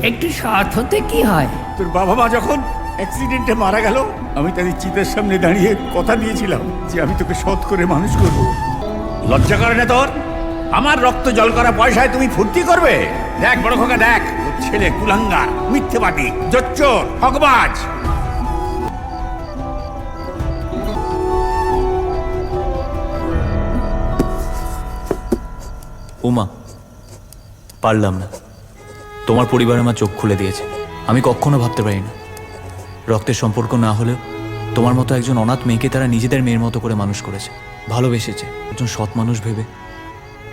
একটু সৎ হতে কি হয়? তোর বাবা মা যখন অ্যাক্সিডেন্টে মারা গেল, আমি তাদের চিতার সামনে দাঁড়িয়ে কথা দিয়েছিলাম যে আমি তোকে সৎ করে মানুষ করব। লজ্জা করে না তোর? আমার রক্ত জল করা পয়সায় তুমি ফুর্তি করবে? দেখ বড় খোকা, দেখ তোর ছেলে কুলাঙ্গার, মিথ্যেবাদী, জোচ্চোর, ঠকবাজ। উমা, পারলাম না। তোমার পরিবার আমার চোখ খুলে দিয়েছে। আমি কখনো ভাবতে পারি না রক্তের সম্পর্ক না হলেও তোমার মতো একজন অনাথ মেয়েকে তারা নিজেদের মেয়ের মতো করে মানুষ করেছে, ভালোবেসেছে। একজন সৎ মানুষ ভেবে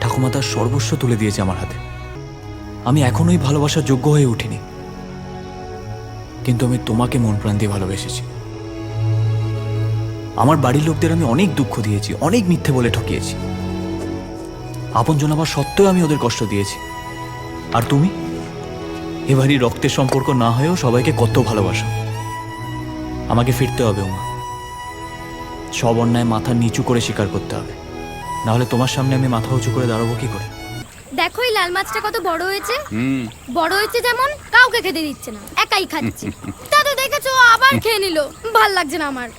ঠাকুমা তার সর্বস্ব তুলে দিয়েছে আমার হাতে। আমি এখনোই ভালোবাসার যোগ্য হয়ে উঠিনি, কিন্তু আমি তোমাকে মন প্রাণ দিয়ে ভালোবেসেছি। আমার বাড়ির লোকদের আমি অনেক দুঃখ দিয়েছি, অনেক মিথ্যে বলে ঠকিয়েছি। আপনজন হবার সত্ত্বেও আমি ওদের কষ্ট দিয়েছি। আর তুমি এবারই রক্তের সম্পর্ক না হয়েও সবাইকে কত ভালোবাসো। আমাকে ফিরতে হবে উমা, সব অন্যায় মাথা নিচু করে স্বীকার করতে হবে, নাহলে তোমার সামনে আমি মাথা উঁচু করে দাঁড়াবো কি করে? দেখো এই লাল মাছটা কত বড় হয়েছে। বড় হয়েছে যেমন কাউকে খেতে দিচ্ছে না, একাই খাচ্ছে। দাদা দেখেছো, আবার খেয়ে নিল। ভাল লাগছে না আমার।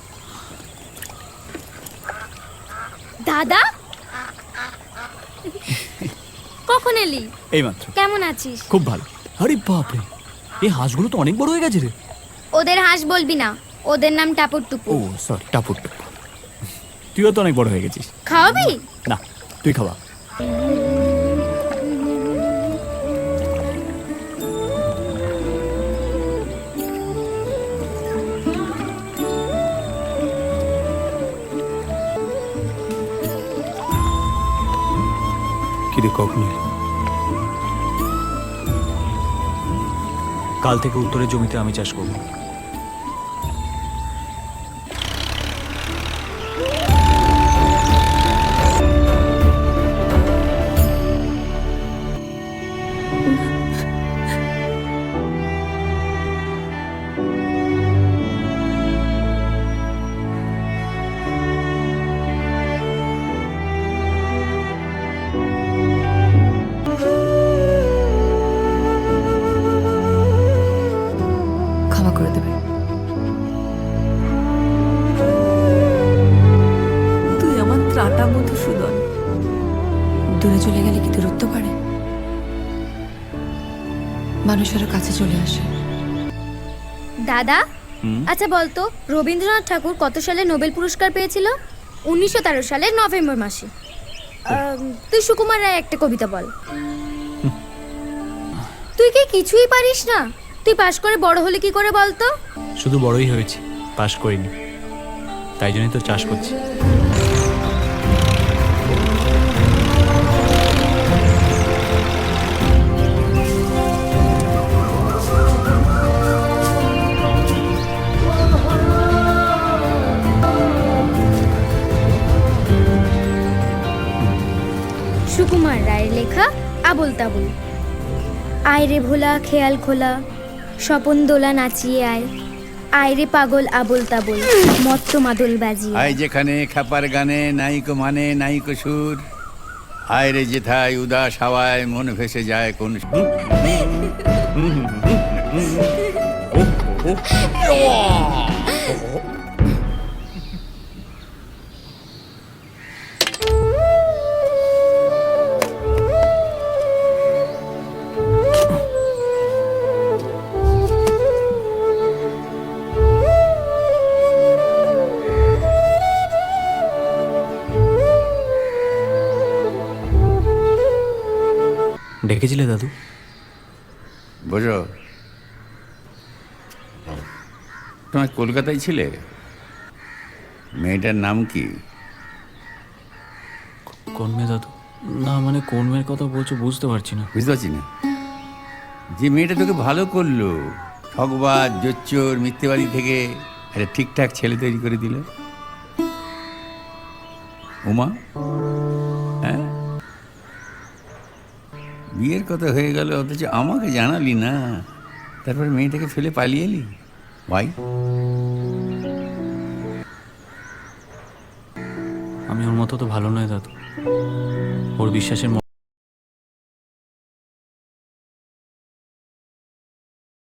দাদা কখন এলি? এইমাত্র। কেমন আছিস? খুব ভালো। আরে বাপরে, এই হাঁসগুলো তো অনেক বড় হয়ে গেছে রে। ওদের হাঁস বলবি না, ওদের নাম টাপুর টুপু। ও সরি, টাপুর টুপু। তুইও তো অনেক বড় হয়ে গেছিস। খাওয়াবি? না, তুই খাওয়া। কিরে কখন? কাল থেকে উত্তরের জমিতে আমি চাষ করব। ক্ষমা করে দেবে। তুই আমার ত্রাটা মধুসূদন। দূরে চলে গেলে কি দূরত্ব বাড়ে? মানুষেরও কাছে চলে আসে। দাদা আচ্ছা বলতো, রবীন্দ্রনাথ ঠাকুর কত সালে নোবেল পুরস্কার পেয়েছিল? 1913 সালের নভেম্বর মাসে। তুই সুকুমার রায় একটা কবিতা বল। তুই কি কিছুই পারিস না? তুই পাশ করে বড় হলে কি করে বলতো? শুধু বড়ই হয়েছি, পাশ করিনি। তাই জন্যই তো চাষ করছি। সুকুমার রায়ের লেখা আবোল তাবোল। আয় রে ভোলা খেয়াল খোলা, স্বপন দোলা নাচিয়ে আয়। আয় রে পাগল আবোল তাবোল, মত্ত মাদল বাজিয়ে। আয় যেখানে খাপার গানে নাইকো মানে নাইকো সুর, আয় রে যেথায় উদাস হাওয়ায় মন ভেসে যায় কোন ডেকেছিলে দাদু? বোঝো, তোমার কলকাতায় ছিলে? মেয়েটার নাম কি? কোন মেয়ে দাদু? না মানে কোন মেয়ের কথা বলছো বুঝতে পারছি না। বুঝতে পারছি না? যে মেয়েটা তোকে ভালো করলো, ঠকবাজ, জোচ্চোর, মিথ্যেবাদী থেকে একটা ঠিকঠাক ছেলে তৈরি করে দিল। উমা, হ্যাঁ, বিয়ের কথা হয়ে গেল অথচ আমাকে জানালি না। তারপর মেয়েটাকে ফেলে পালিয়ে এলি। ভাই, আমি ওর মতো তো ভালো নয় দাদু। ওর বিশ্বাসের